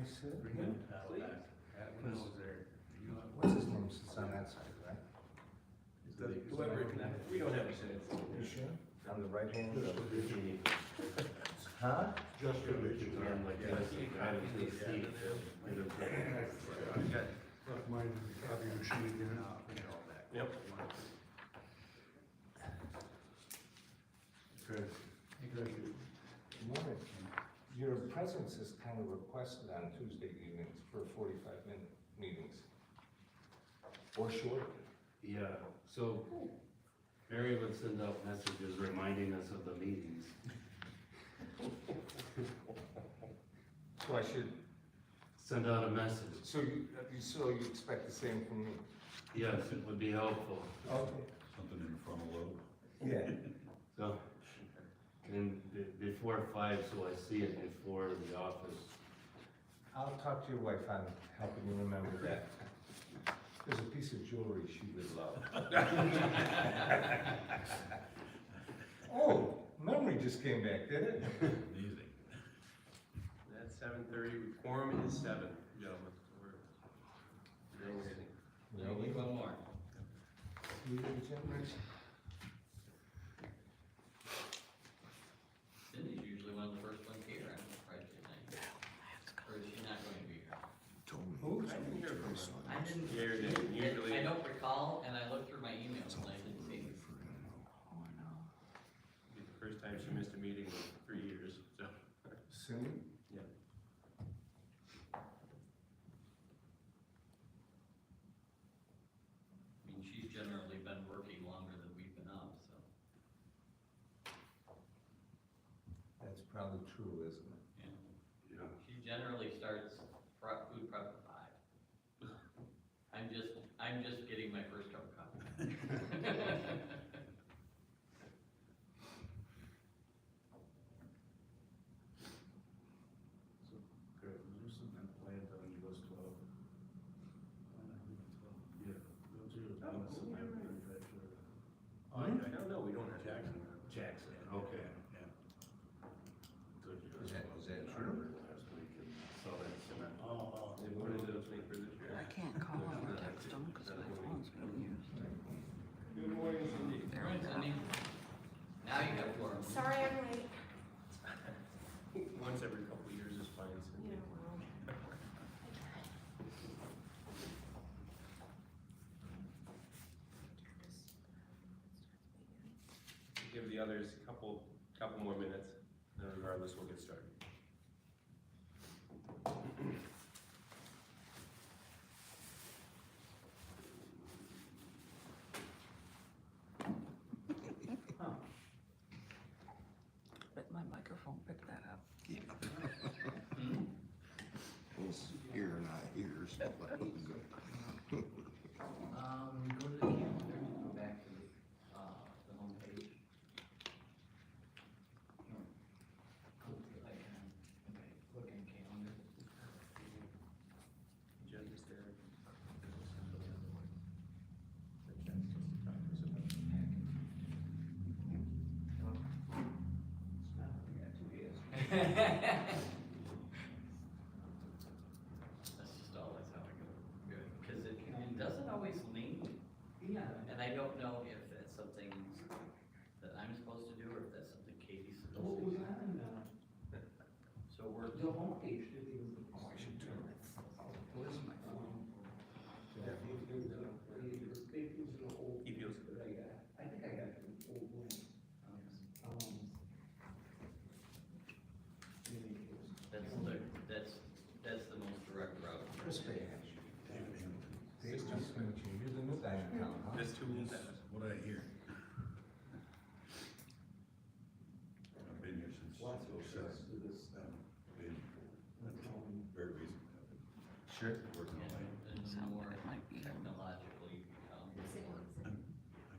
I said, Bring yeah. it back. When I was there. What's his name sits on that side, right? Whoever, we don't have a say. You sure? On the right hand? Huh? Just for the arm like this, kind of the seat. I've got mine, copy machine again. Yep. Good. Morning. Your presence is kind of requested on Tuesday evenings for 45-minute meetings. Or short. Yeah, so Mary would send out messages reminding us of the meetings. So I should, Send out a message. so you expect the same from me? Yes, it would be helpful. Okay. Something in the frontal lobe. Yeah. So, and before 5, so I see it before the office. I'll talk to your wife on helping you remember that. There's a piece of jewelry she would love. Oh, memory just came back, did it? Amazing. That's 7:30, quorum is 7, gentlemen, so we're amazing. Really? One more. You did, Jim? Cindy's usually one of the first ones here on Friday night. Or is she not going to be here? Who? I didn't hear from her. I didn't. Usually. I don't recall, and I looked through my emails and I didn't see it. It's the first time she missed a meeting in 3 years, so. Cindy? Yeah. I mean, she's generally been working longer than we've been up, so. That's probably true, isn't it? Yeah. Yeah. She generally starts food prep at 5. I'm just getting my first cup of coffee. Great, was there something planned on US 12? Yeah, those are, manufacturer. I don't know, we don't have Jackson. Jackson, okay. Yeah. Is that true? Last week and saw that cement. They wanted to make for this year. I can't call them or text them because my phone's being used. Good morning, Cindy. There, Cindy. Now you got quorum. Sorry I'm late. Once every couple of years is fine, Cindy. Give the others a couple more minutes, and regardless, we'll get started. But my microphone picked that up. It's ear, not ears. Go to the calendar, go back to the homepage. Look in calendar. Agenda's there. That's just always how I go. Good, because it doesn't always link. Yeah. And I don't know if that's something that I'm supposed to do, or if that's something Katie's supposed to do. So we're. The homepage. Oh, I should turn it. Where's my phone? He feels good. That's the most direct route. Chris Bay. Dave, nice to meet you. You're the new guy in town, huh? This tool is that. What I hear. I've been here since '07. Been very recent. Sure. Working on my, And Sound more like it might be. technologically, I'm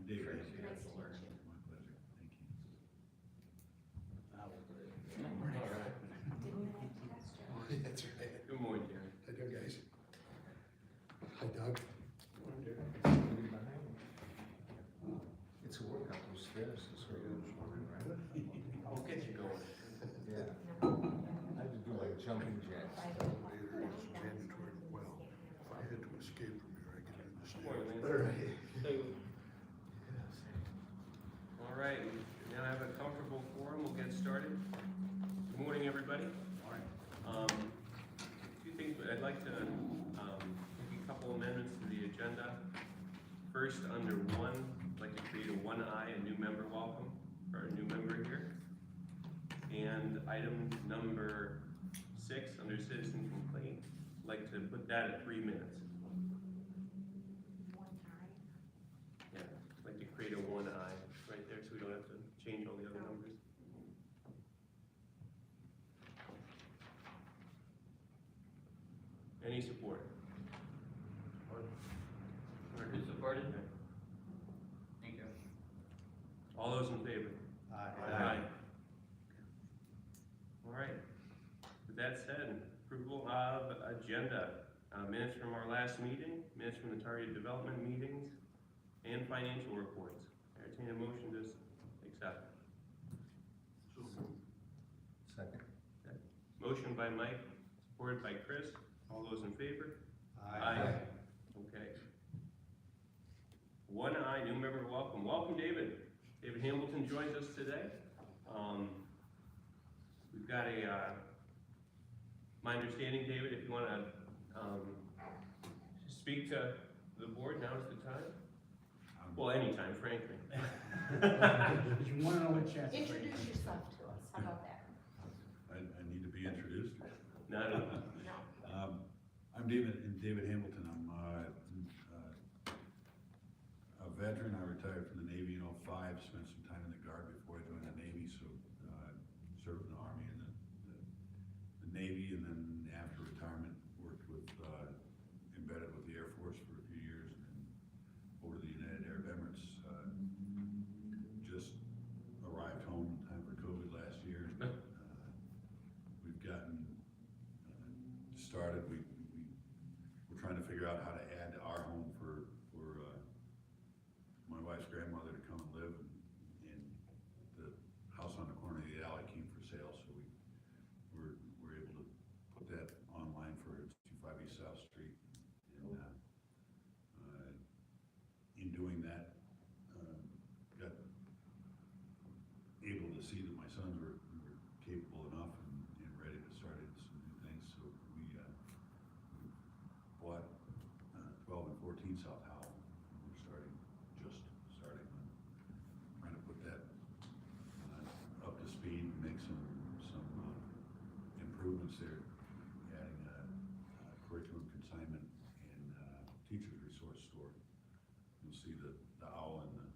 Dave. Sure. Ramsey. My pleasure. Thank you. All right. That's right. Good morning, Jerry. How you doing, guys? Hi, Doug. It's a workout, those stairs, is where you're working, right? I'll get you going. Yeah. I had to do like jumping jacks. everybody. Two things, but I'd like to, make a couple amendments to the agenda. First, under one, I'd like to create a 1I, a new member welcome, for our new member here. And item number 6, under citizen complaint, I'd like to put that at 3 minutes. Yeah, I'd like to create a 1I right there, so we don't have to change all the other numbers. Any support? Who supported? Thank you. All those in favor? Aye. All right. With that said, approval of agenda, minutes from our last meeting, minutes from the target development meetings, and financial reports. Entertain a motion to accept. Second. Motion by Mike, supported by Chris. All those in favor? Okay. 1I, new member, welcome. Welcome, David. David Hamilton joins us today. We've got my understanding, David, if you want to speak to the board, now is the time. Well, anytime, frankly. You wanna know what chance? Introduce yourself to us, how about that? I need to be introduced. Not a, No. I'm David Hamilton. I'm a veteran. I retired from the Navy in '05, spent some time in the Guard before I joined the Navy, so served in the Army and the Navy, and then after retirement, worked with, embedded with the Air Force for a few years, and then over to the United Arab Emirates. Just arrived home in time for COVID last year. We've gotten started. We're trying to figure out how to add to our home for my wife's grandmother to come and live, and the house on the corner of the alley came for sale, so we're able to put that online for 25 East South Street, and in doing that, got able to see that my sons were capable enough and ready to start into some new things, so we bought 12 and 14 South Howell. We're just starting on trying to put that up to speed and make some improvements there, adding a curriculum consignment and teacher's resource store. You'll see the owl in the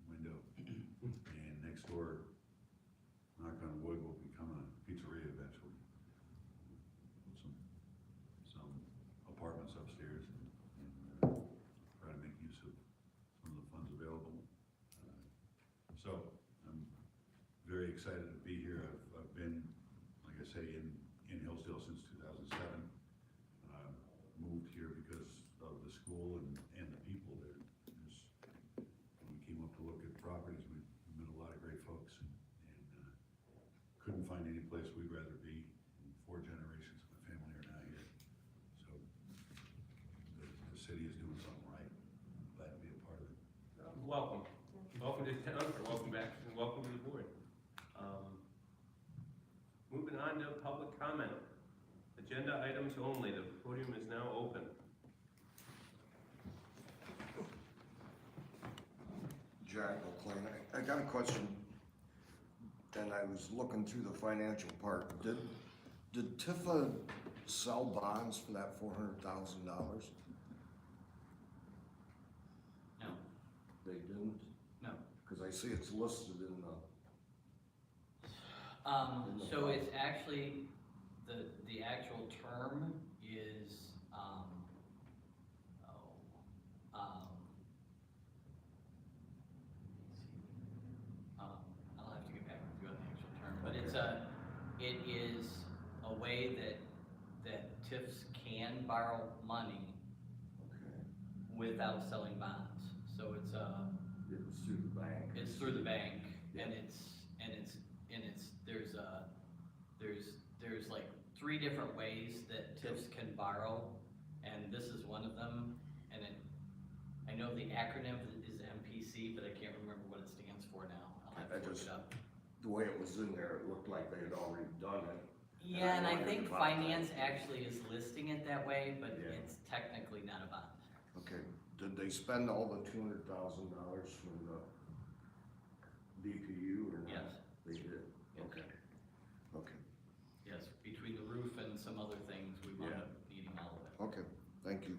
window, and next door, knock on wood, will become a pizzeria eventually. Put some apartments upstairs and try to make use of some of the funds available. So I'm very excited to be here. I've been, like I say, in Hillsdale since 2007. Moved here because of the school and the people there. When we came up to look at properties, we met a lot of great folks, and couldn't find any place we'd rather be. 4 generations of my family are now here. So the city is doing something right. I'm glad to be a part of it. welcome. Welcome to town, or welcome back, and welcome to the board. Moving on to public comment. Agenda items only. The podium is now open. Jack McLean, I got a question, and I was looking through the financial part. Did TIFA sell bonds for that $400,000? No, They didn't? no. Because I see it's listed in the, So it's actually, the actual term is, I'll have to get back with you on the actual term, but it is a way that TIFs can borrow money okay, without selling bonds. So it's it was through the bank. it's through the bank, and Yeah. there's like 3 different ways that TIFs can borrow, and this is one of them. And I know the acronym is MPC, but I can't remember what it stands for now. I'll have to look it up. The the way it was in there, it looked like they had already done it. Yeah, and I wondered think about that. finance actually is listing it that way, but Yeah. it's technically not a bond. Okay, did they spend all the $200,000 from the DPU or not? Yes. They did, Yes. okay, okay, Yes, between the roof and some other things, we wound Yeah. up needing all of it. okay, thank you.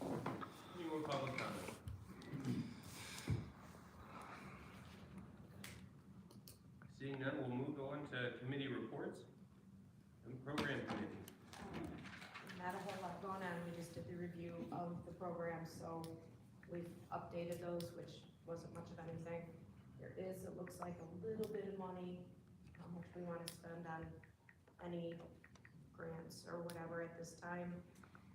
Any more public comment? Seeing none, we'll move on to committee reports and program committee. Not a whole lot going on, we just did the review of the program, so we've updated those, which wasn't much of anything. There is, it looks like a little bit of money, how much we wanna spend on any grants or whatever at this time.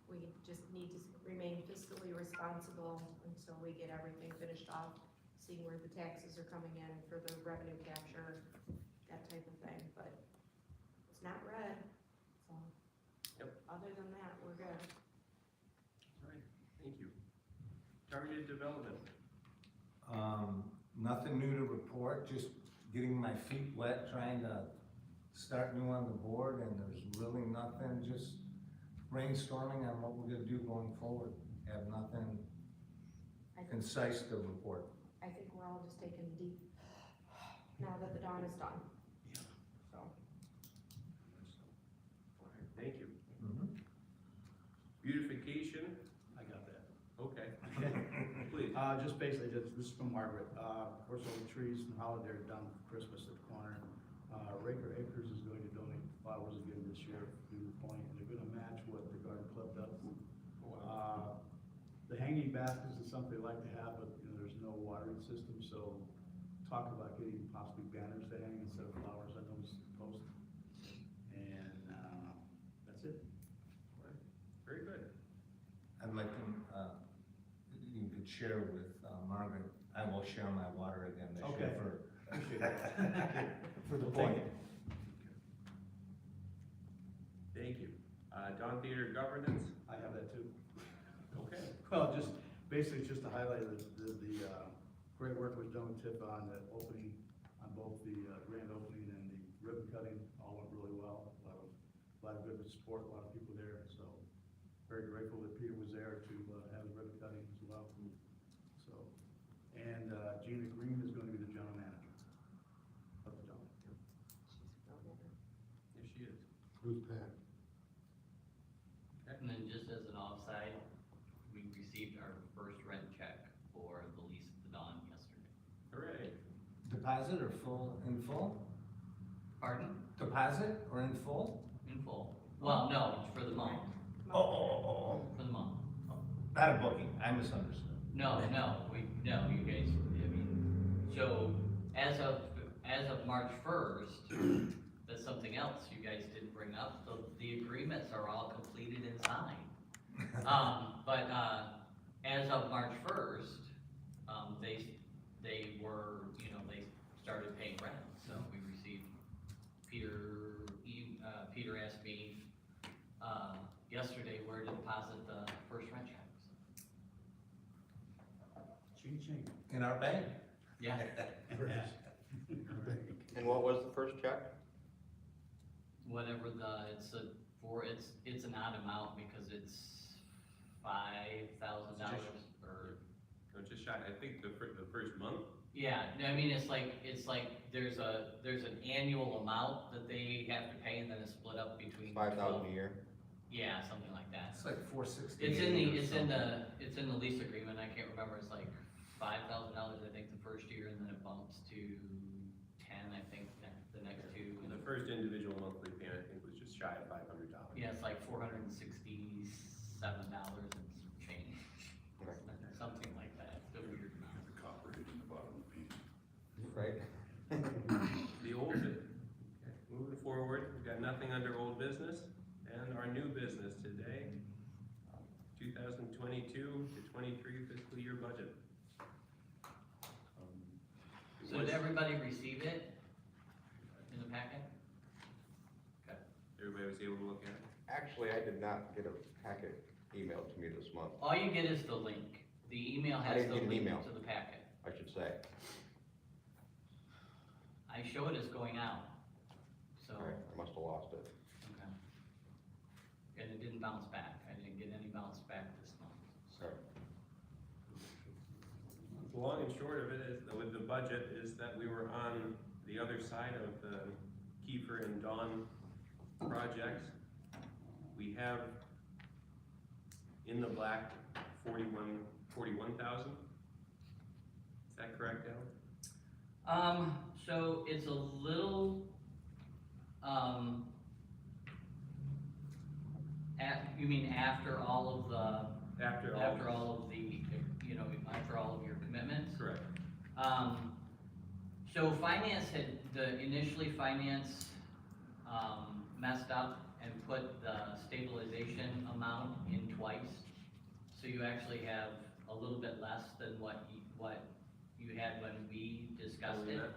We just need to remain fiscally responsible until we get everything finished off, seeing where the taxes are coming in for the revenue capture, that type of thing, but it's not red, so. Yep. Other than that, we're good. All right, thank you. Targeted development. Nothing new to report, just getting my feet wet, trying to start new on the board, and there's really nothing, just brainstorming on what we're gonna do going forward. Have nothing I think, concise to report. I think we're all just taking a deep, now that the dawn is done. Yeah. So, All right, thank you. Mhm. Beautification, I got that. okay, please. Just basically, this is from Margaret. Of course, all the trees and holiday are done for Christmas at the corner. Raker Acres is going to donate flowers again this year, New Point, and they're gonna match what the garden club does. The hanging baskets is something they like to have, but, you know, there's no watering system, so talk about getting possibly banners to hang instead of flowers on those posts. And, that's it. Very good. I'd like to, you could share with Margaret, I will share my water again this Okay. year Appreciate it. for the Thank point. you. Thank you. Dawn Theater governance, I have that too. okay. Well, just, basically, just to highlight the great work was done with TIFA on the opening, on both the grand opening and the ribbon cutting, all went really well. A lot of good support, a lot of people there, so very grateful that Peter was there to have the ribbon cutting as well. So, and Gina Green is going to be the general manager of the Dome. Yes, she is. Who's Pat? And then just as an offside, we received our first rent check for the lease of the Dawn yesterday. Hooray. Deposit or in full? Pardon? Deposit or in full? In full. Well, no, for the month, Oh, for the month. not a booking, I misunderstood. No, you guys, I mean, so as of March first, that's something else you guys didn't bring up, the agreements are all completed and signed. But as of March first, they were, they started paying rent, so we received, Peter asked me, yesterday where to deposit the first rent check. Ching ching. In our bank? Yeah. And what was the first check? Whatever it's an odd amount because it's $5,000 or, No, just shy, I think the first month, yeah, I mean, it's like, there's an annual amount that they have to pay and then it's split up between. 5,000 a year? Yeah, something like that. It's like 460. It's in the lease agreement, I can't remember, it's like $5,000, I think, the first year, and then it bumps to 10, I think, the next two. the first individual monthly payment, I think, was just shy of $500. Yeah, it's like $467 and change, Okay. something like that, it's a weird amount. The copper hit in the bottom of the page. Right. The old, okay, moving forward, we've got nothing under old business, and our new business today, 2022 to 23 fiscal year budget. So did everybody receive it in the packet? Okay. Everybody was able to look at it? Actually, I did not get a packet emailed to me this month. All you get is the link. The email I has didn't the get an link email. to the packet. I should say. I show it as going out, so, Alright, I must have lost it. okay. And it didn't bounce back, I didn't get any bounce back this month, so. Sorry. The long and short of it is, with the budget, is that we were on the other side of the Kiefer and Dawn projects. We have in the black 41,000. Is that correct, Alan? So it's a little, you mean after all of the, After all of the, you know, after all of your commitments? Correct. So finance initially finance, messed up and put the stabilization amount in twice. So you actually have a little bit less than what you had when we discussed it. Okay.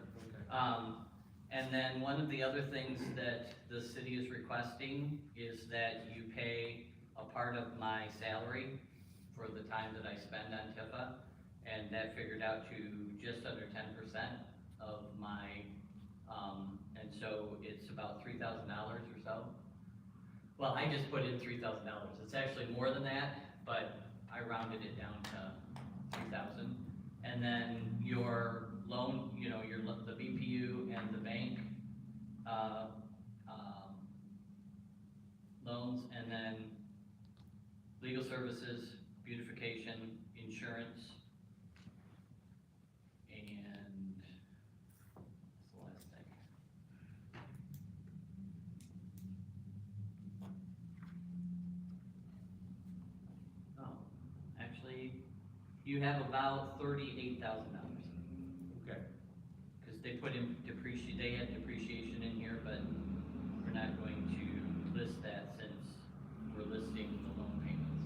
And then one of the other things that the city is requesting is that you pay a part of my salary for the time that I spend on TIFA, and that figured out to just under 10% of my, and so it's about $3,000 or so. Well, I just put in $3,000. It's actually more than that, but I rounded it down to 3,000. And then your loan, you know, the BPU and the bank, loans, and then legal services, beautification, insurance, and what's the last thing? Oh, actually, you have about $38,000. Okay. Cause they put in they had depreciation in here, but we're not going to list that since we're listing the loan payments.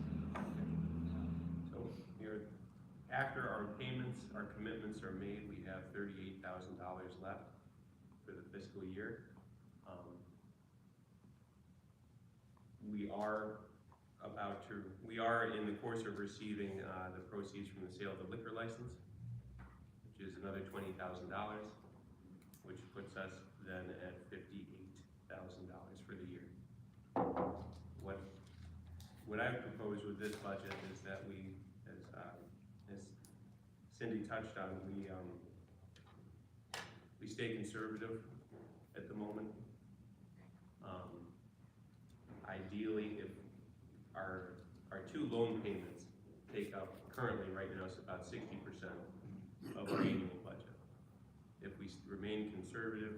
So after our payments, our commitments are made, we have $38,000 left for the fiscal year. We are in the course of receiving the proceeds from the sale of the liquor license, which is another $20,000, which puts us then at $58,000 for the year. What I've proposed with this budget is that we, as Cindy touched on, we stay conservative at the moment. Ideally, if our two loan payments take up, currently right now it's about 60% of our annual budget. If we remain conservative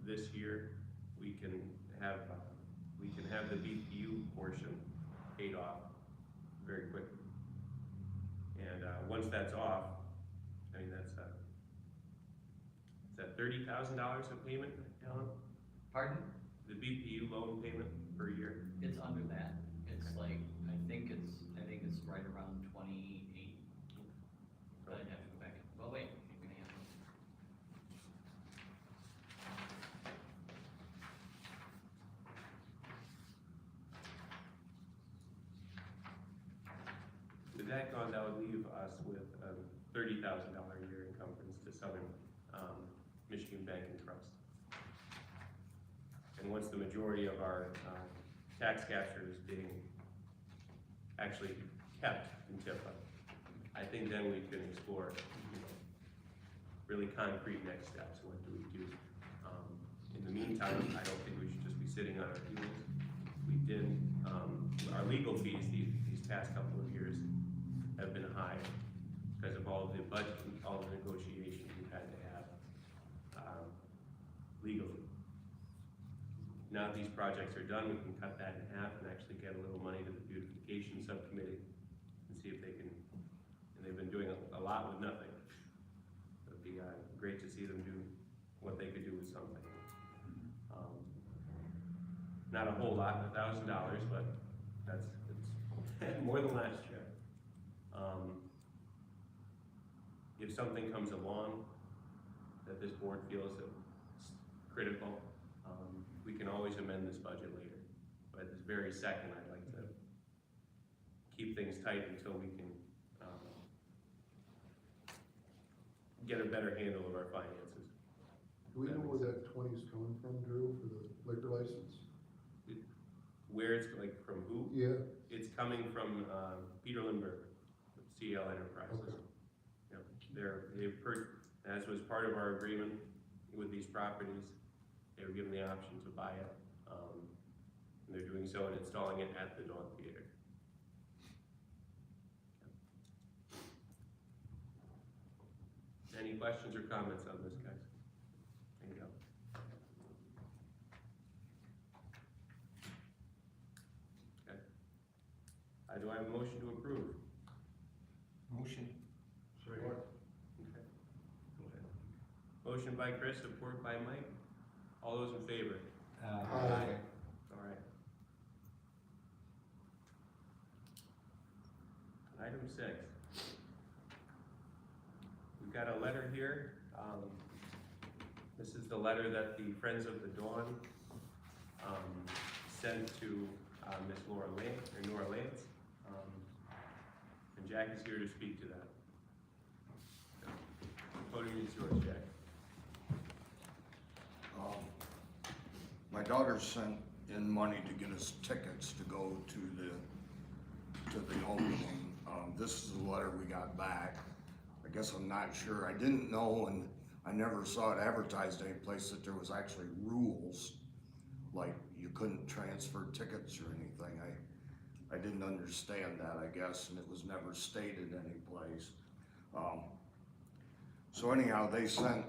this year, we can have the BPU portion paid off very quickly. And once that's off, I mean, is that $30,000 a payment, Alan? Pardon? The BPU loan payment per year? It's under that. It's like, I think it's right around 28. But I'd have to go back. Well, wait, you're gonna have to. With that gone, that would leave us with a $30,000 a year encumbrance to Southern Michigan Bank and Trust. And once the majority of our tax capture is being actually kept in TIFA, I think then we can explore, really concrete next steps. What do we do? In the meantime, I don't think we should just be sitting on our heels. We did, our legal fees these past couple of years have been high because of all of the budget, all the negotiations we've had to have legally. Now that these projects are done, we can cut that in half and actually get a little money to the beautification subcommittee and see if they can, and they've been doing a lot with nothing. It'd be great to see them do what they could do with something. Not a whole lot, $1,000, but it's more than last year. If something comes along that this board feels is critical, we can always amend this budget later. But at this very second, I'd like to keep things tight until we can get a better handle of our finances. Do we know where that 20's coming from, Drew, for the liquor license? Where it's, like, from who? Yeah, It's coming from, Peter Lindbergh, CL Enterprises. okay. Yep, as was part of our agreement with these properties, they were given the option to buy it. And they're doing so and installing it at the Dawn Theater. Any questions or comments on this, guys? There you go. Okay. Do I have a motion to approve? Motion. Okay. Go ahead. Motion by Chris, support by Mike. All those in favor? Aye. All right. Item 6. We've got a letter here. This is the letter that the Friends of the Dawn sent to Miss Nora Lance. And Jack is here to speak to that. Podium is yours, Jack. My daughter sent in money to get us tickets to go to the opening. This is the letter we got back. I guess I'm not sure. I didn't know, and I never saw it advertised anyplace that there was actually rules, like you couldn't transfer tickets or anything. I didn't understand that, I guess, and it was never stated anyplace. So anyhow, they sent,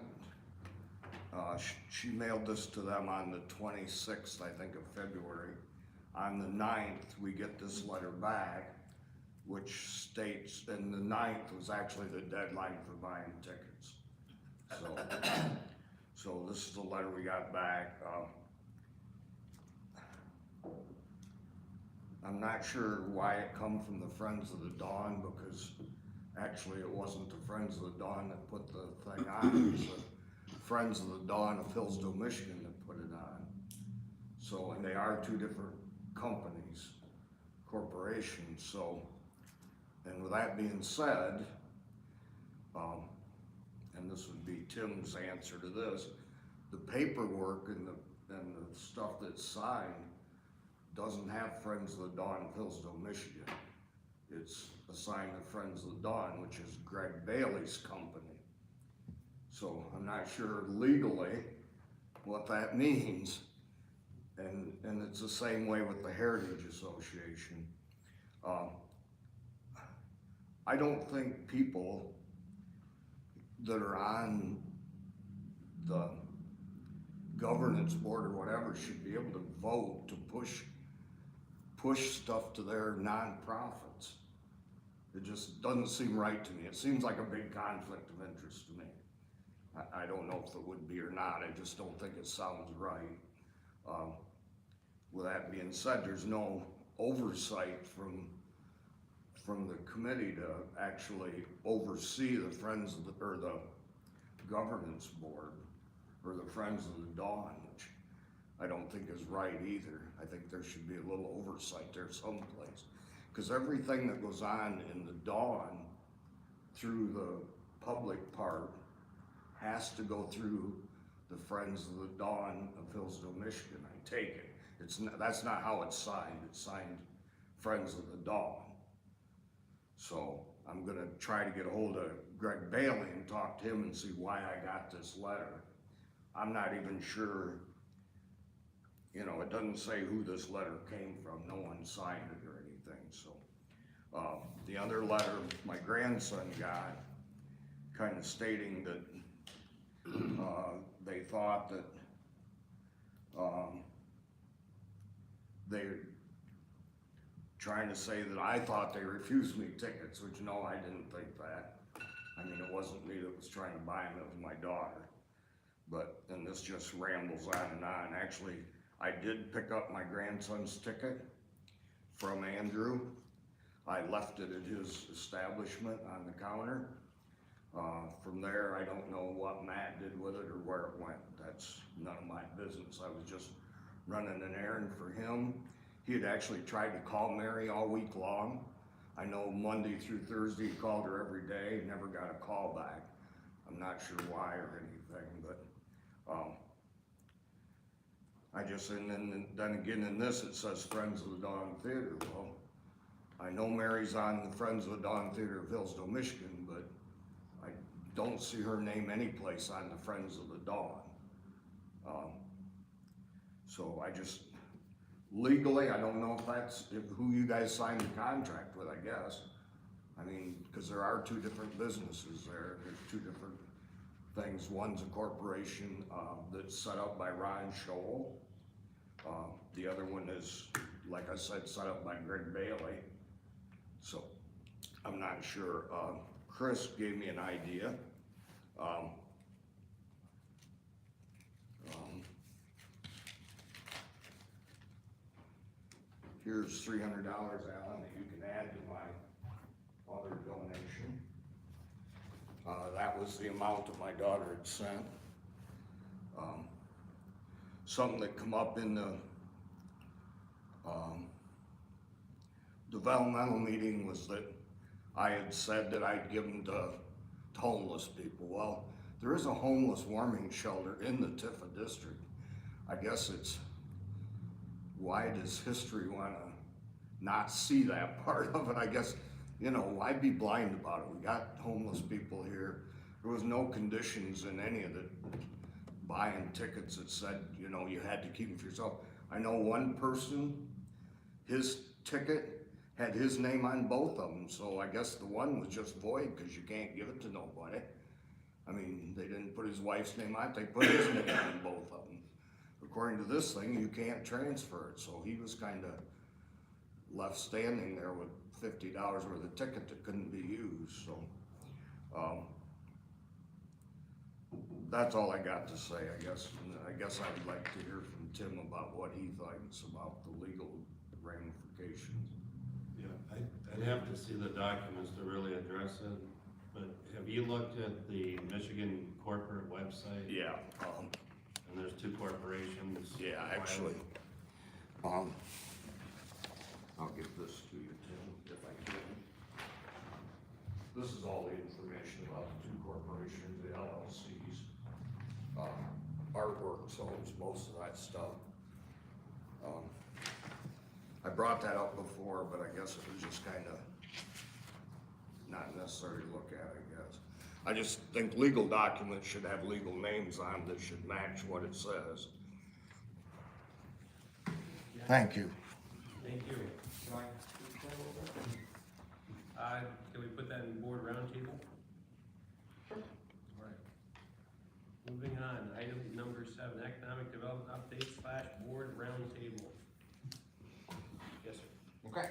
she mailed this to them on the 26th, I think, of February. On the 9th, we get this letter back, which states, and the 9th was actually the deadline for buying tickets. So this is the letter we got back. I'm not sure why it come from the Friends of the Dawn, because actually it wasn't the Friends of the Dawn that put the thing on, it was the Friends of the Dawn of Hillsdale, Michigan that put it on. So, and they are two different companies, corporations, so, and with that being said, and this would be Tim's answer to this, the paperwork and the stuff that's signed doesn't have Friends of the Dawn of Hillsdale, Michigan. It's assigned to Friends of the Dawn, which is Greg Bailey's company. So I'm not sure legally what that means. And it's the same way with the Heritage Association. I don't think people that are on the governance board or whatever should be able to vote to push stuff to their nonprofits. It just doesn't seem right to me. It seems like a big conflict of interest to me. I don't know if it would be or not. I just don't think it sounds right. With that being said, there's no oversight from the committee to actually oversee the Friends of the, or the governance board, or the Friends of the Dawn, which I don't think is right either. I think there should be a little oversight there someplace. Because everything that goes on in the Dawn through the public part has to go through the Friends of the Dawn of Hillsdale, Michigan, I take it. That's not how it's signed. It's signed Friends of the Dawn. So I'm gonna try to get a hold of Greg Bailey and talk to him and see why I got this letter. I'm not even sure, you know, it doesn't say who this letter came from. No one signed it or anything, so. The other letter my grandson got, kind of stating that they thought that they're trying to say that I thought they refused me tickets, which no, I didn't think that. I mean, it wasn't me that was trying to buy them, it was my daughter. But then this just rambles on and on. Actually, I did pick up my grandson's ticket from Andrew. I left it at his establishment on the counter. From there, I don't know what Matt did with it or where it went. That's none of my business. I was just running an errand for him. He had actually tried to call Mary all week long. I know Monday through Thursday he called her every day, never got a call back. I'm not sure why or anything, but, I just, and then again in this, it says Friends of the Dawn Theater. Well, I know Mary's on the Friends of the Dawn Theater of Hillsdale, Michigan, but I don't see her name anyplace on the Friends of the Dawn. So I just, legally, I don't know if that's who you guys signed the contract with, I guess. I mean, because there are two different businesses there, there's two different things. One's a corporation that's set up by Ron Scholl. The other one is, like I said, set up by Greg Bailey. So I'm not sure. Chris gave me an idea. Here's $300, Alan, that you can add to my other donation. That was the amount that my daughter had sent. Something that come up in the developmental meeting was that I had said that I'd give them to homeless people. Well, there is a homeless warming shelter in the TIFA district. I guess it's, why does history wanna not see that part of it? I guess, you know, why be blind about it? We got homeless people here. There was no conditions in any of the buying tickets that said, you know, you had to keep them for yourself. I know one person, his ticket had his name on both of them, so I guess the one was just void because you can't give it to nobody. I mean, they didn't put his wife's name on it, they put his name on both of them. According to this thing, you can't transfer it, so he was kinda left standing there with $50 worth of ticket that couldn't be used, so. That's all I got to say, I guess. I guess I would like to hear from Tim about what he thinks about the legal ramifications. Yeah, I'd have to see the documents to really address it, but have you looked at the Michigan corporate website? Yeah, And there's two corporations. yeah, actually, I'll give this to you, Tim, if I can. This is all the information about the two corporations, the LLCs. Artworks owns most of that stuff. I brought that up before, but I guess it was just kinda not necessary to look at, I guess. I just think legal documents should have legal names on them that should match what it says. Thank you. Thank you. Can we put that in board roundtable? Sure. All right. Moving on, item number 7, economic development update / board roundtable. Yes, sir. Okay,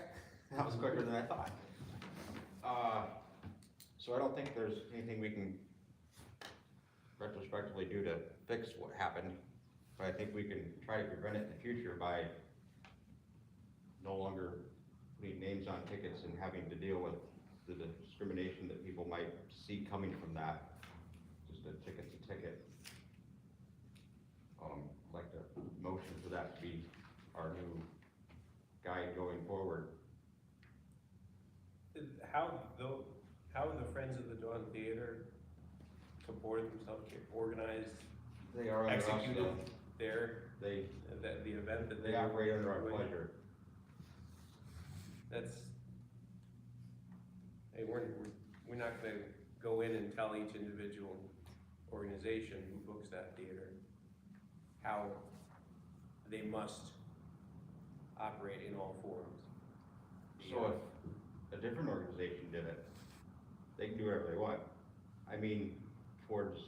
that was quicker than I thought. So I don't think there's anything we can retrospectively do to fix what happened, but I think we can try to prevent it in the future by no longer putting names on tickets and having to deal with the discrimination that people might see coming from that. Just a ticket's a ticket. I'd like to motion for that to be our new guide going forward. How the Friends of the Dawn Theater supported themselves, organized, They are under us, executed their, they the event that they. operate under our doing? pleasure. That's, hey, we're not gonna go in and tell each individual organization who books that theater how they must operate in all forums. So if a different organization did it, they can do whatever they want. I mean, towards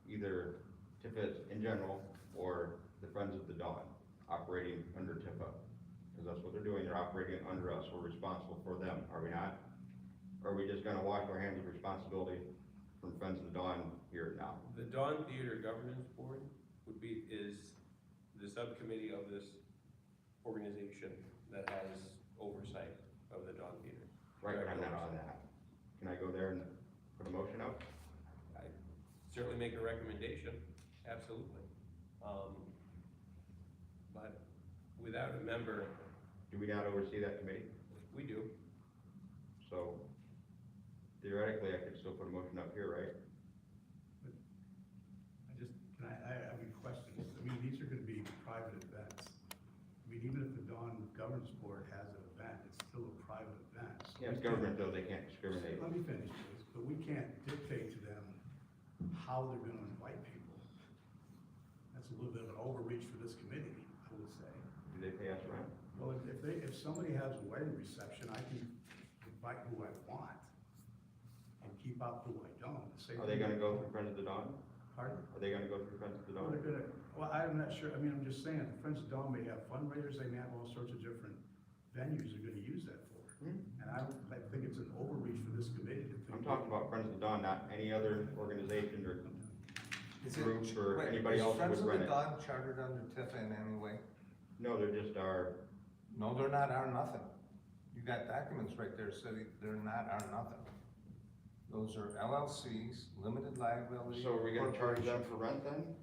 either TIFA in general or the Friends of the Dawn operating under TIFA. Because that's what they're doing, they're operating under us, we're responsible for them, are we not? Or are we just gonna wash our hands of responsibility from Friends of the Dawn here now? The Dawn Theater Governance Board is the subcommittee of this organization that has oversight of the Dawn Theater. Right, but I'm not on that. Can I go there and put a motion up? I certainly make a recommendation, absolutely. But without a member, Do we not oversee that committee? we do. So theoretically, I could still put a motion up here, right? governance board has an event, it's still a private event. So Yeah, it's we can't- government though, they can't discriminate. Let me finish, please, but we can't dictate to them how they're gonna invite people. That's a little bit of an overreach for this committee, I would say. Do they pay us rent? Well, if somebody has a wedding reception, I can invite who I want and keep out who I don't. Are they gonna go through Friends of the Dawn? Pardon? Are they gonna go through Friends of the Well, Dawn? they're gonna, well, I'm not sure, I mean, I'm just saying, the Friends of Dawn may have fundraisers, they may have all sorts of different venues they're gonna use that for. And I think it's an overreach for this committee to think. I'm talking about Friends of the Dawn, not any other organization or Is it- groups or wait, anybody else who would rent Is it. Friends of the Dog chartered under TIFA in any way? No, they're just our, No, they're not our nothing. You got documents right there saying they're not our nothing. Those are LLCs, limited liability. so are we gonna charge them corporations. for rent then?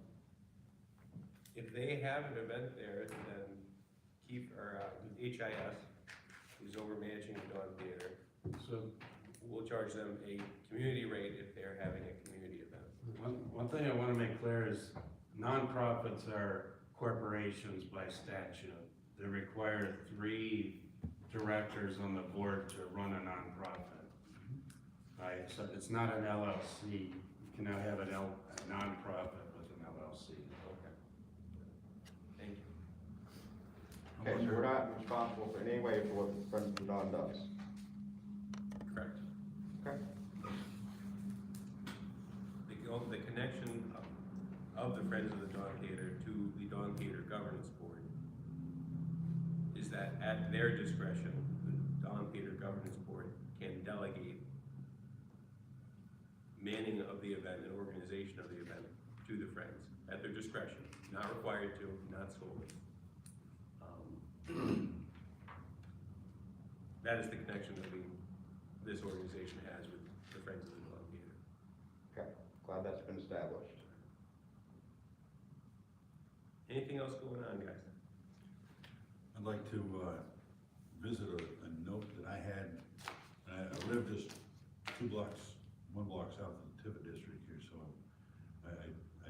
If they have an event there, then HIS, who's over managing the Dawn Theater, So, we'll charge them a community rate if they're having a community event. One thing I wanna make clear is nonprofits are corporations by statute. They require 3 directors on the board to run a nonprofit. Right, so it's not an LLC. You cannot have a nonprofit with an LLC. Okay. Thank you. Okay, so we're not responsible for any way for what Friends of the Dawn does. Correct. Okay. The connection of the Friends of the Dawn Theater to the Dawn Theater Governance Board is that at their discretion, the Dawn Theater Governance Board can delegate manning of the event and organization of the event to the Friends, at their discretion, not required to, not solely. That is the connection that this organization has with the Friends of the Dawn Theater. Okay, glad that's been established. Anything else going on, guys? I'd like to, visit a note that I had. I live just 1 block south of the TIFA district here, so I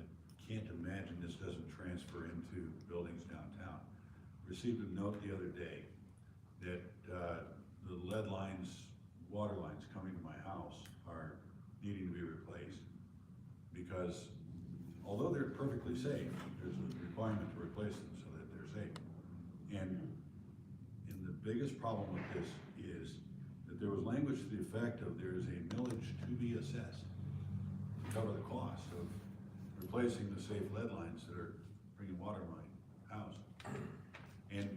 can't imagine this doesn't transfer into buildings downtown. Received a note the other day that, the lead lines, water lines coming to my house are needing to be replaced. Because although they're perfectly safe, there's a requirement to replace them so that they're safe. And the biggest problem with this is that there was language to the effect of there is a millage to be assessed to cover the cost of replacing the safe lead lines that are bringing water to my house. And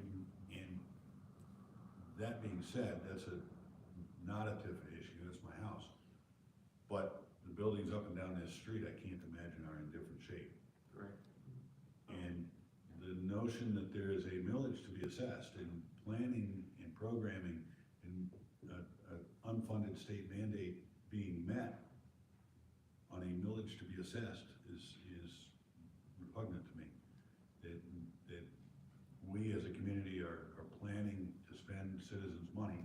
that being said, that's not a TIFA issue, that's my house. But the buildings up and down this street, I can't imagine are in different shape. Right. And the notion that there is a millage to be assessed in planning and programming and an unfunded state mandate being met on a millage to be assessed is repugnant to me. That we as a community are planning to spend citizens' money.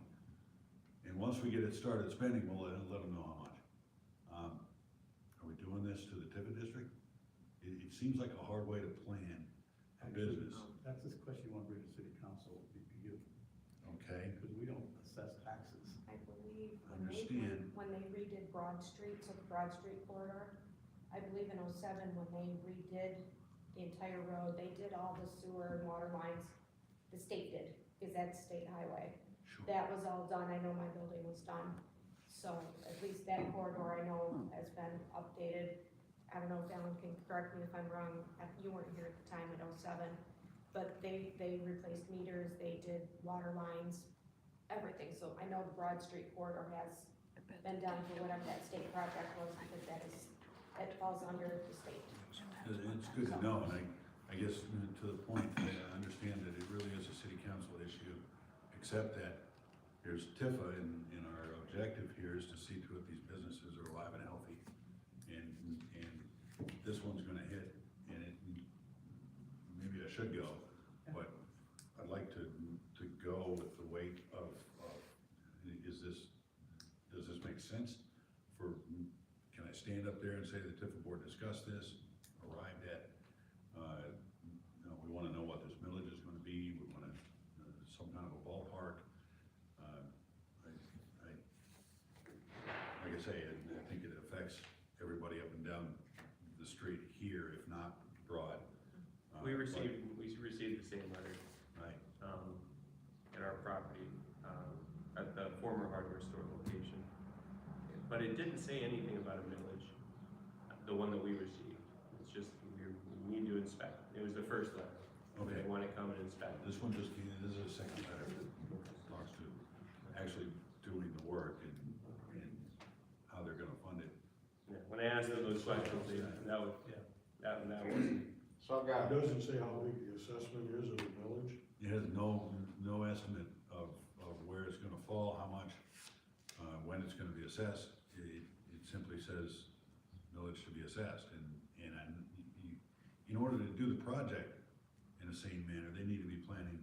And once we get it started spending, we'll let them know how much. Are we doing this to the TIFA district? It seems like a hard way to plan a business. that's this question you want to bring to city council, you, Okay, because we don't assess taxes. I believe Understand. when they redid Broad Street, so the Broad Street corridor, I believe in '07, when they redid the entire road, they did all the sewer and water lines. The state did, because that's state highway. sure. That was all done, I know my building was done. So at least that corridor I know has been updated. I don't know if Alan can correct me if I'm wrong, you weren't here at the time in '07. But they replaced meters, they did water lines, everything. So I know the Broad Street corridor has been done for whatever that state project was, because that falls under the state. It's good to know, and I guess to the point, I understand that it really is a city council issue, except that there's TIFA, and our objective here is to see to it these businesses are alive and healthy. And this one's gonna hit, and maybe I should go, but I'd like to go with the weight of, does this make sense? Can I stand up there and say the TIFA board discussed this, arrived at, we wanna know what this millage is gonna be, we wanna, some kind the street here, if not Broad. We but- received the same letter, Right, at our property, at the former hardware store location. But it didn't say anything about a millage, the one that we received. It's just, we need to inspect. It was the first letter. Okay. They want to come and inspect. this one just came, this is a second letter that talks to actually doing the work and how they're gonna fund it. Yeah, when I asked them those questions, that wasn't, So I've It got, doesn't say how big the assessment is of the village. It has no estimate of where it's gonna fall, how much, when it's gonna be assessed. It simply says village to be assessed, and in order to do the project in a sane manner, they need to be spending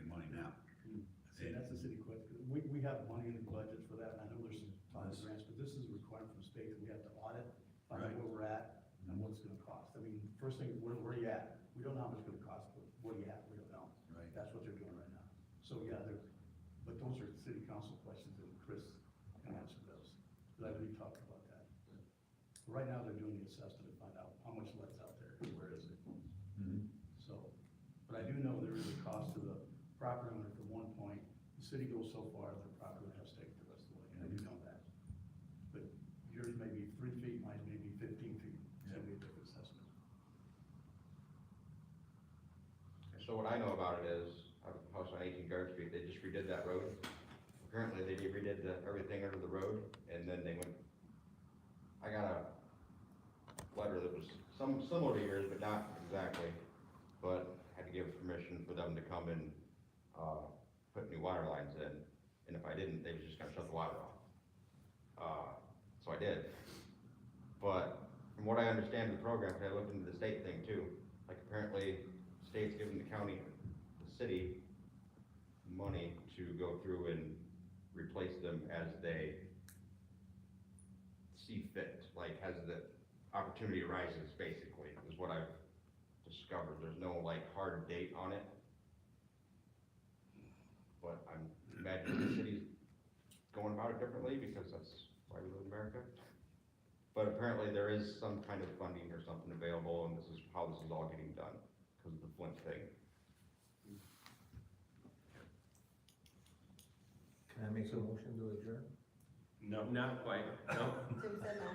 money now. See, that's the city question. We have money in the budget for that, and I know there's some other grants, but this is a requirement from the state that we have to audit, find out Right. where we're at and what it's gonna cost. I mean, first thing, where are you at? We don't know how much it's gonna cost, but what are you at? We don't know. Right. That's what they're doing right now. So, yeah, but those are city council questions, and Chris can answer those. But I already talked about that. Right now, they're doing the assessment to find out how much lead's out there, where is it? Mhm. So, but I do know there is a cost to the property owner from one point. The city goes so far, the property owner has to take it the rest of the way, and I do know that. But yours may be 3 feet, mine may be 15 feet, so we take assessment. so what I know about it is, I have a house on 18 Guard Street, they just redid that road. Apparently, they redid everything under the road, and then they went, I got a letter that was similar to yours, but not exactly, but had to give permission for them to come and, put new water lines in, and if I didn't, they was just gonna shut the water off. So I did. But from what I understand of the program, 'cause I looked into the state thing too, like apparently the state's giving the county, the city, money to go through and replace them as they see fit, like as the opportunity arises, basically, is what I've discovered. There's no like hard date on it. But I'm imagining the city's going about it differently because that's why we live in America. But apparently there is some kind of funding or something available, and this is how this is all getting done, because of the Flint thing. Can I make a motion to adjourn? No. not quite, no. Tim said no.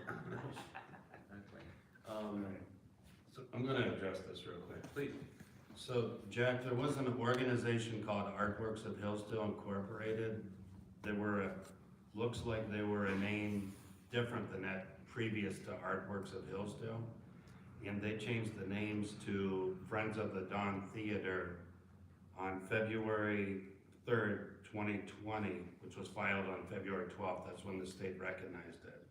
Not quite. So I'm gonna address this real quick. Please. So, Jack, there was an organization called Artworks of Hillsdale Incorporated. They were, looks like they were a name different than that previous to Artworks of Hillsdale. And they changed the names to Friends of the Dawn Theater on February 3rd, 2020, which was filed on February 12th. That's when the state recognized it.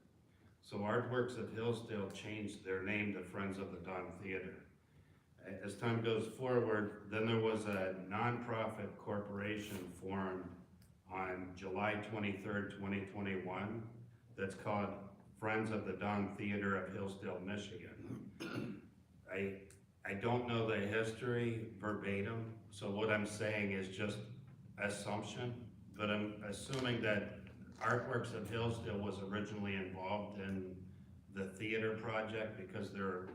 So Artworks of Hillsdale changed their name to Friends of the Dawn Theater. As time goes forward, then there was a nonprofit corporation formed on July 23rd, 2021, that's called Friends of the Dawn Theater of Hillsdale, Michigan. I don't know the history verbatim, so what I'm saying is just assumption, but I'm assuming that Artworks of Hillsdale was originally involved in the theater project because they're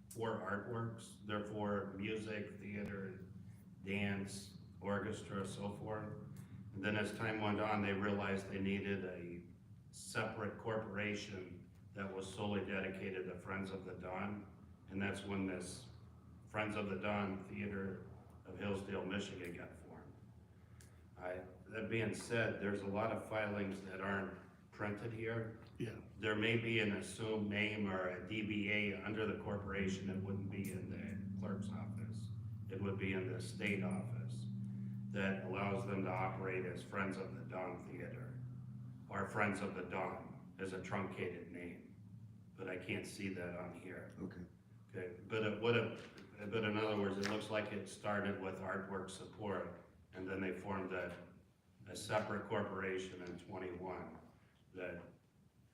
for artworks, therefore music, theater, dance, orchestra, so forth. And then as time went on, they realized they needed a separate corporation that was solely dedicated to Friends of the Dawn. And that's when this Friends of the Dawn Theater of Hillsdale, Michigan got formed. That being said, there's a lot of filings that aren't printed here. Yeah. There may be an assumed name or a DBA under the corporation. It wouldn't be in the clerk's office. It would be in the state office that allows them to operate as Friends of the Dawn Theater or Friends of the Dawn as a truncated name. But I can't see that on here. Okay. Okay, but it would have, but in other words, it looks like it started with artwork support and then they formed a separate corporation in 21 that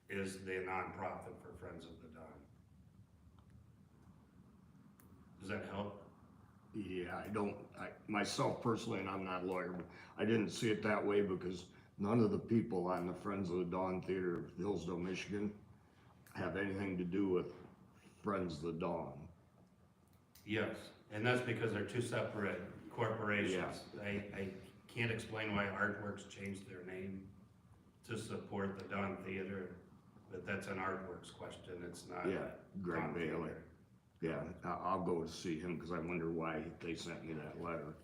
is the nonprofit for Friends of the Dawn. Does that help? Yeah, myself personally, and I'm not a lawyer, but I didn't see it that way because none of the people on the Friends of the Dawn Theater of Hillsdale, Michigan have anything to do with Friends of the Dawn. Yes, and that's because they're two separate corporations. I can't explain why Artworks changed their name to support the Dawn Theater, but that's an Artworks question, it's not. Yeah, Greg Dawn Bailey. Theater. Yeah, I'll go to see him, cause I wonder why they sent me that letter.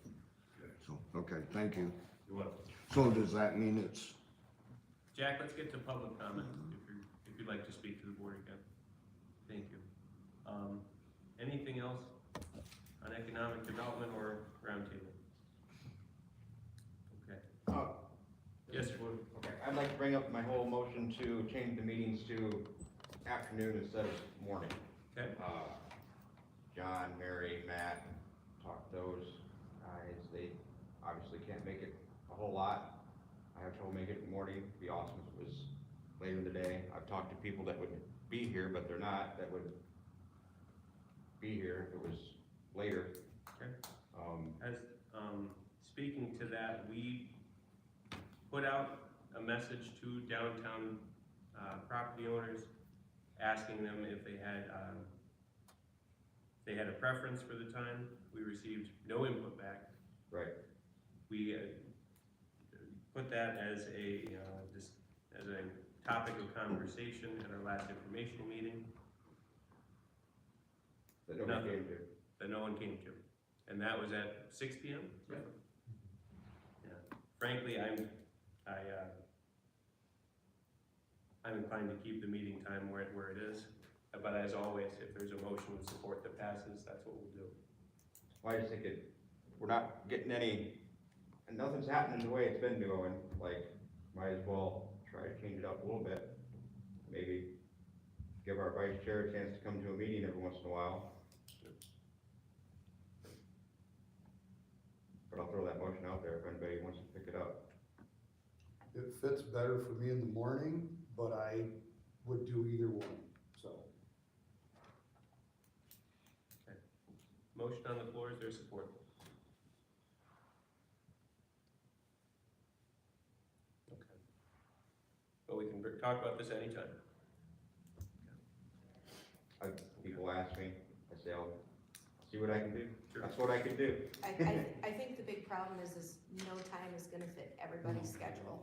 So, okay, thank you. You're welcome. So does that mean it's, Jack, let's get to public comment, if you'd like to speak to the board again. Thank you. Anything else on economic development or roundtable? Okay. Yes, sir. Okay, I'd like to bring up my whole motion to change the meetings to afternoon instead of morning. Okay. John, Mary, Matt, talked to those guys, they obviously can't make it a whole lot. I have trouble making it in the morning, it'd be awesome if it was later in the day. I've talked to people that would be here, but they're not, that would be here if it was later. Okay. As, speaking to that, we put out a message to downtown, property owners, asking them if they had a preference for the time. We received no input back. Right. We, put that as a topic of conversation at our last informational meeting That nobody came to. that no one came to. And that was at 6 p.m.? Yeah. Yeah. Frankly, I'm inclined to keep the meeting time where it is. But as always, if there's a motion of support that passes, that's what we'll do. Well, I just think we're not getting any, and nothing's happening the way it's been going, like, might as well try to change it up a little bit. Maybe give our vice chair a chance to come to a meeting every once in a while. But I'll throw that motion out there if anybody wants to pick it up. It fits better for me in the morning, but I would do either one, so. Motion on the floor, is there support? Okay. But we can talk about this anytime. People ask me, I say, I'll see what I can do. Sure. That's what I can do. I think the big problem is no time is gonna fit everybody's schedule.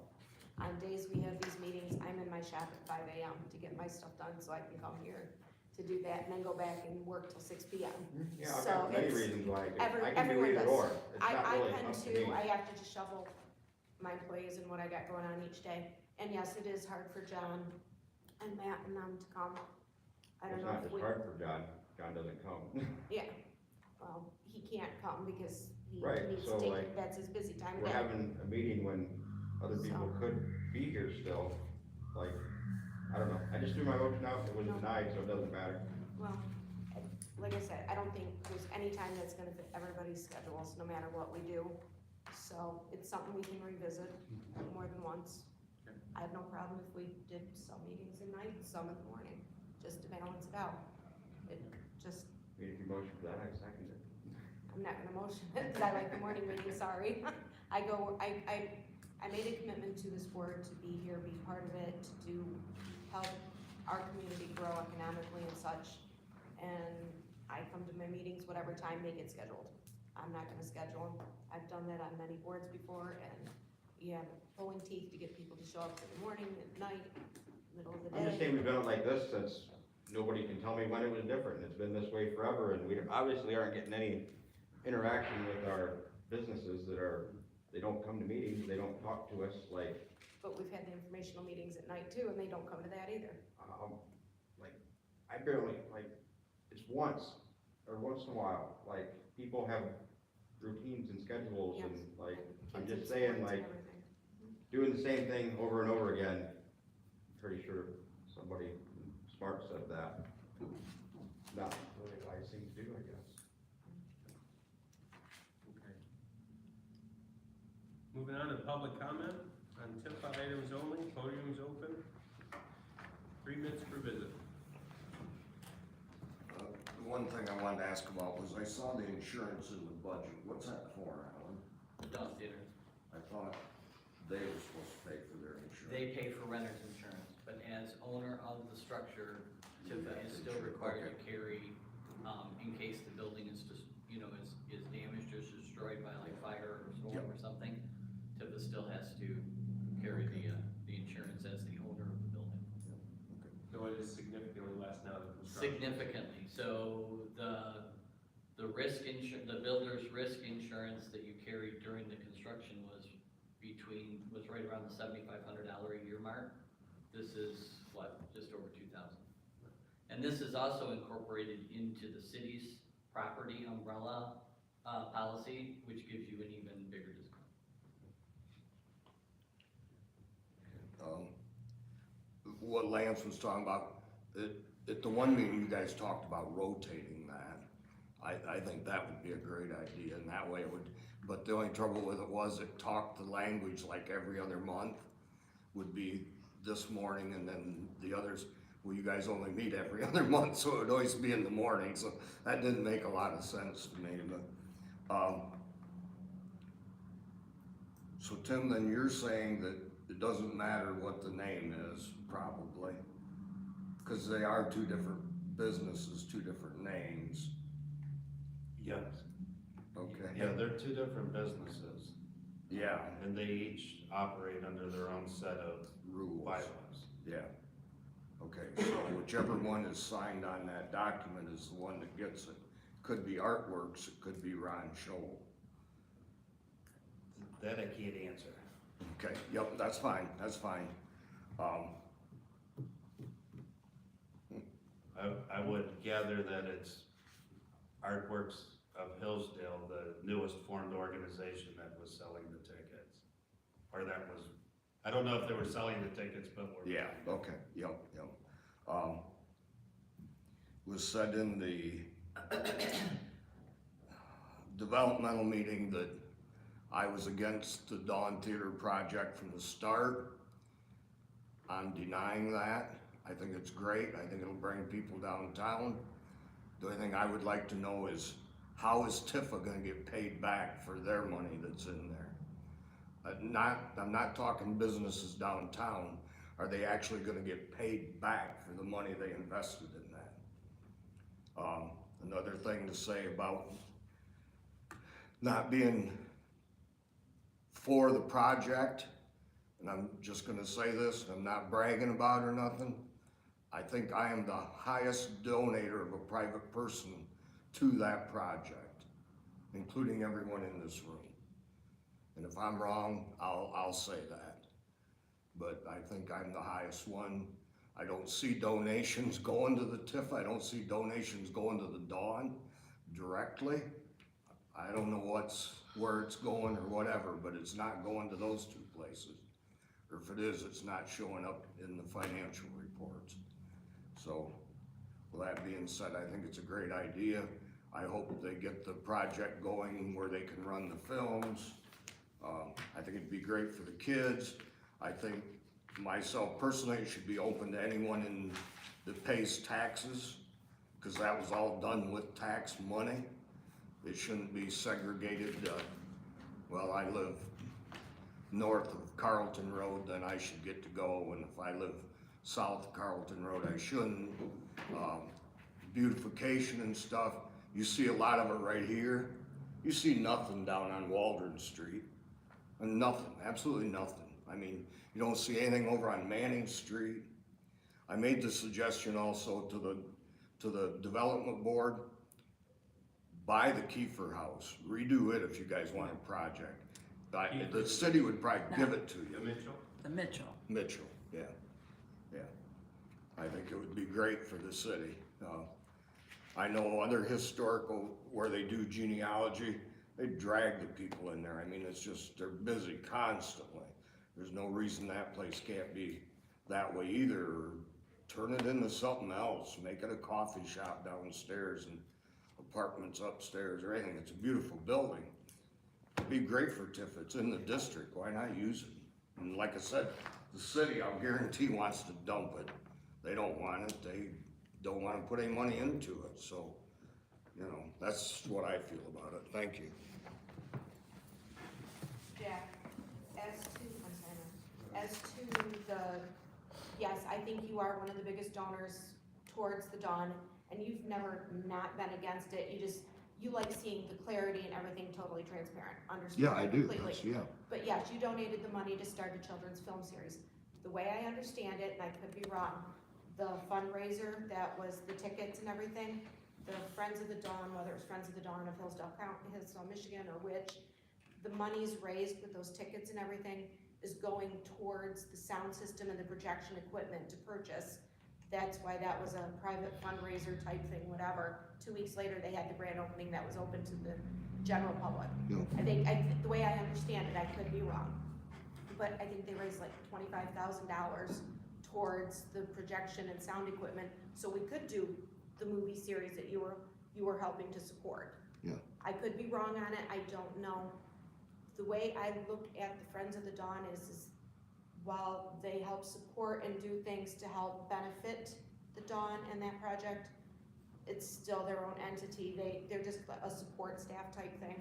On days we have these meetings, I'm in my shop at 5 AM to get my stuff done, so I can come here to do that, and then go back and work till 6 PM. Yeah, I've So got many it's- reasons why I can do everyone either does. or. It's not I really can up to too, me. I have to just shovel my employees and what I got going on each day. And yes, it is hard for John and Matt and them to come. I don't It's know not if just we, hard for John, John doesn't come. yeah, well, he can't come because he Right, needs so, to take, like, that's his busy time of We're day. having a meeting when other people So- could be here still, like, I don't know, I just threw my motion out, it was No. denied, so it doesn't matter. Well, like I said, I don't think there's any time that's gonna fit everybody's schedules, no matter what we do. So it's something we can revisit more than once. Okay. I have no problem if we did some meetings at night, some in the morning, just to balance it out. It just, I mean, if you motion for that, I second it. I'm not gonna motion it, cause I like the morning meeting, sorry. I made a commitment to this board to be here, be part of it, to help our community grow economically and such. And I come to my meetings whatever time they get scheduled. I'm not gonna schedule them. I've done that on many boards before, and you have pulling teeth to get people to show up in the morning, at night, middle of the I'm just day. saying we've done it like this since nobody can tell me when it was different, it's been this way forever, and we obviously aren't getting any interaction with our businesses they don't come to meetings, they don't talk to us, like, But we've had the informational meetings at night too, and they don't come to that either. like, I barely, like, it's once in a while, like, people have routines and schedules Yes. and like, I'm Kids and just saying, sports and like, everything. doing the same thing over and over again, I'm pretty sure somebody smart said that. Not really a wise thing to do, I guess. Okay. Moving on to public comment on TIFA items only, podium's open. 3 minutes per visit. The one thing I wanted to ask about was I saw the insurance in the budget. What's that for, Alan? The Dawn Theater, I thought they were supposed to pay for their insurance. they pay for renter's insurance, but as owner of the structure, TIFA is still required to carry, in case the building is just, is damaged or destroyed by like fire or storm or something. TIFA still has to carry the insurance as the owner of the building. So it is significantly less now than construction. Significantly, so the builder's risk insurance that you carried during the construction was right around the $7,500 a year mark. This is just over 2,000. And this is also incorporated into the city's property umbrella, policy, which gives you an even bigger discount. What Lance was talking about, at the one meeting, you guys talked about rotating that. I think that would be a great idea, and that way it would, but the only trouble with it was it talked the language like every other month would be this morning, and then the others, well, you guys only meet every other month, so it would always be in the morning, so that didn't make a lot of sense to me, but, so Tim, then you're saying that it doesn't matter what the name is, probably, because they are two different businesses, two different names. Yes. Okay. Yeah, they're two different businesses, Yeah, and they each operate under their own set of rules. bylaws. Yeah. Okay, so whichever one is signed on that document is the one that gets it. Could be Artworks, it could be Ron Scholl. That I can't answer. Okay, yep, that's fine, that's fine. I would gather that it's Artworks of Hillsdale, the newest formed organization that was selling the tickets. Or that was, I don't know if they were selling the tickets, but were. Yeah, okay, yep. Was said in the developmental meeting that I was against the Dawn Theater project from the start. I'm denying that. I think it's great. I think it'll bring people downtown. The only thing I would like to know is how is TIFA gonna get paid back for their money that's in there? I'm not talking businesses downtown. Are they actually gonna get paid back for the money they invested in that? Another thing to say about not being for the project, and I'm just gonna say this, and I'm not bragging about it or nothing, I think I am the highest donator of a private person to that project, including everyone in this room. And if I'm wrong, I'll say that. But I think I'm the highest one. I don't see donations going to the TIFA. I don't see donations going to the Dawn directly. I don't know where it's going or whatever, but it's not going to those two places. Or if it is, it's not showing up in the financial reports. So, with that being said, I think it's a great idea. I hope they get the project going where they can run the films. I think it'd be great for the kids. I think myself personally, it should be open to anyone that pays taxes, because that was all done with tax money. It shouldn't be segregated. Well, I live north of Carlton Road, then I should get to go, and if I live south of Carlton Road, I shouldn't. Beautification and stuff, you see a lot of it right here. You see nothing down on Waldron Street. And nothing, absolutely nothing. I mean, you don't see anything over on Manning Street. I made the suggestion also to the development board, buy the Kiefer House, redo it if you guys want a project. The city would probably give it to you. The Mitchell. Mitchell, yeah. I think it would be great for the city. I know other historical, where they do genealogy, they drag the people in there. I mean, it's just, they're busy constantly. There's no reason that place can't be that way either. Or turn it into something else, make it a coffee shop downstairs and apartments upstairs or anything. It's a beautiful building. It'd be great for TIFA. It's in the district. Why not use it? And like I said, the city, I'll guarantee, wants to dump it. They don't want it. They don't want to put any money into it. So, that's what I feel about it. Thank you. Jack, as to the, yes, I think you are one of the biggest donors towards the dawn, and you've never not been against it, you like seeing the clarity and everything totally transparent, understand Yeah, I do, completely. that's, yeah. But yes, you donated the money to start a children's film series. The way I understand it, and I could be wrong, the fundraiser that was the tickets and everything, the Friends of the Dawn, whether it was Friends of the Dawn of Hillsdale County, Hillsdale, Michigan, or which, the monies raised with those tickets and everything is going towards the sound system and the projection equipment to purchase. That's why that was a private fundraiser type thing, whatever. 2 weeks later, they had the grand opening that was open to the general public. Yeah. The way I understand it, I could be wrong, but I think they raised like $25,000 towards the projection and sound equipment, so we could do the movie series that you were helping to support. Yeah. I could be wrong on it, I don't know. The way I look at the Friends of the Dawn is while they help support and do things to help benefit the Dawn and that project, it's still their own entity. They're just a support staff type thing.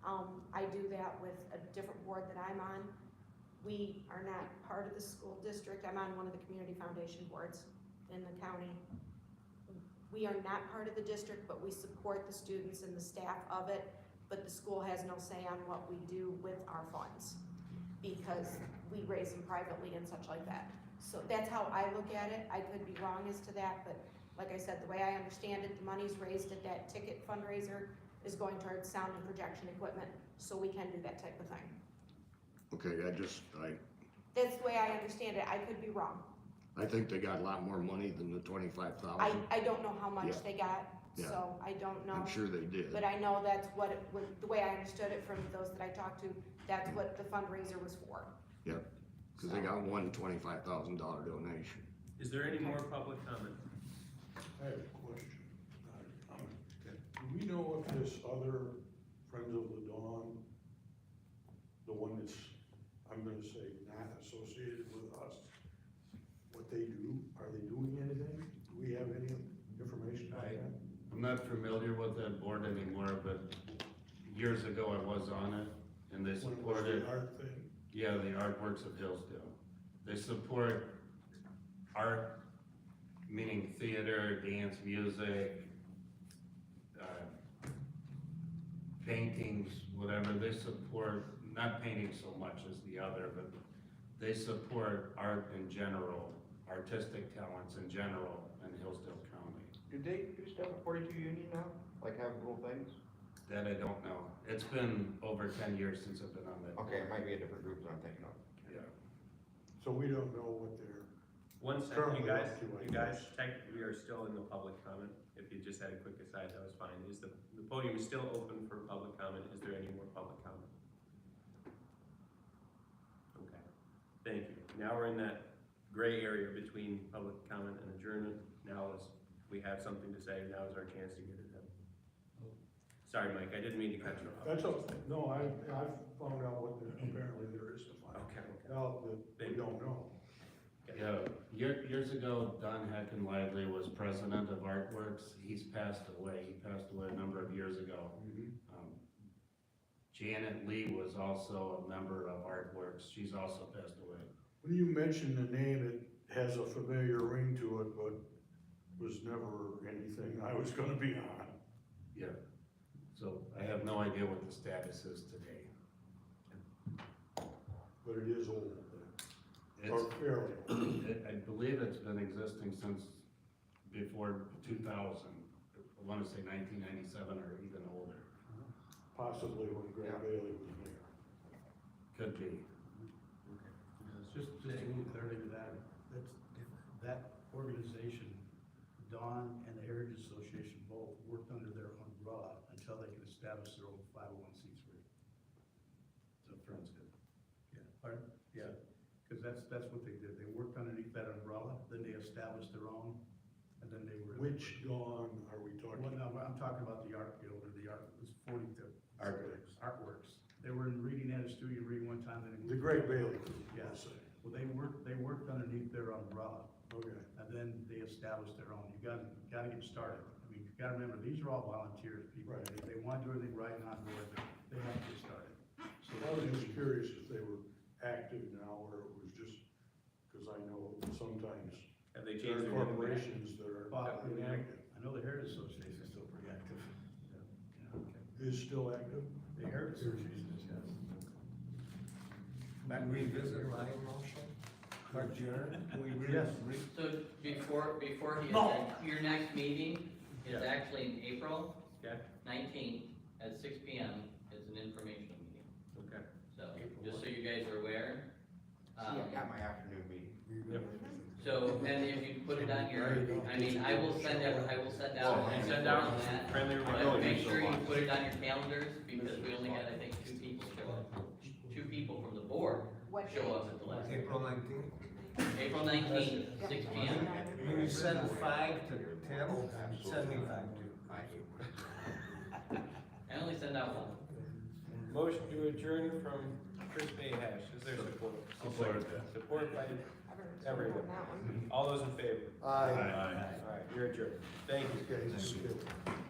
I do that with a different board that I'm on. We are not part of the school district. I'm on one of the community foundation boards in the county. We are not part of the district, but we support the students and the staff of it, but the school has no say on what we do with our funds because we raise them privately and such like that. So that's how I look at it. I could be wrong as to that, but like I said, the way I understand it, the money's raised at that ticket fundraiser is going towards sound and projection equipment, so we can do that type of thing. Okay, That's the way I understand it. I could be wrong. I think they got a lot more money than the 25,000. I don't know how much Yeah. they got, Yeah. so I don't know. I'm sure they did. But I know that's what, the way I understood it from those that I talked to, that's what the fundraiser was for. Yep, cause they got one $25,000 donation. Is there any more public comment? I have a question, not a comment. Do we know if this other Friends of the Dawn, the one that's, I'm gonna say, not associated with us, what they do? Are they doing anything? Do we have any information about that? I'm not familiar with that board anymore, but years ago I was on it, and they When it was supported, the art thing? yeah, the artworks of Hillsdale. They support art, meaning theater, dance, music, paintings, whatever. They support, not painting so much as the other, but they support art in general, artistic talents in general in Hillsdale County. Do they do stuff at 42 Union now? Like have little things? That I don't know. It's been over 10 years since I've been on that. Okay, it might be a different group than I'm thinking of. Yeah. So we don't know what they're, One second, Currently you guys, up to, I you guys, guess. technically, we are still in the public comment. If you just had a quick aside, that was fine. Is the podium is still open for public comment? Is there any more public comment? Okay, thank you. Now we're in that gray area between public comment and adjournment. Now is, we have something to say, now is our chance to get it done. Sorry, Mike, I didn't mean to cut you off. that's, no, I've found out what apparently there is to find. Okay, okay. Now, that we don't know. Yeah, years ago, Don Hecken Lively was president of Artworks. He's passed away. He passed away a number of years ago. Janet Lee was also a member of Artworks. She's also passed away. When you mentioned the name, it has a familiar ring to it, but was never anything I was gonna be on. Yeah. So I have no idea what the status is today. But it is old, It's, or fairly old. I believe it's been existing since before 2000. I want to say 1997 or even older. Possibly when Greg Yeah. Bailey was mayor. Could be. Just to move clarity to that, that organization, Dawn and the Heritage Association both worked under their umbrella until they could establish their own 501c3. So friends good. Pardon? Yeah, because that's what they did. They worked underneath that umbrella, then they established their own, and then they were. Which Dawn are we talking? Well, no, I'm talking about the art guild, or the art, it was 42. Artworks. Artworks. They were reading at a studio reading one time, then. The Greg Bailey group, Yeah. I'll say. Well, they worked underneath their umbrella, Okay. and then they established their own. You gotta get started. I mean, you gotta remember, these are all volunteers, people. Right. If they want to do anything right and on board, they have to get started. So I was just curious if they were active now, or it was just, because I know sometimes Have they There changed are their name? corporations that are But, pretty I active. know the Heritage Association is still pretty active. Is still active? The Heritage Association is, yes. Back revisit my motion, or Jared, can we Yes. So before he No. attends, your next meeting is Yeah. actually in April Okay, 19th at 6 PM. It's an informational meeting. okay. So, just so you guys are aware. See, I got my afternoon meeting. So, and if you put it on your, I mean, I will send out. Send out friendly But reminder. make sure you put it on your calendars, because we only had, I think, 2 people show up. 2 people from the board What show up at the last. April 19th. April 19th, 6 PM. When you send 5 to 10, send me 5 too. I only send out 1. Motion to adjourn from Chris Bayhash, is there support? Support by everyone. All those in favor? Aye. All right, you're adjourned. Thank you. Okay, thank you.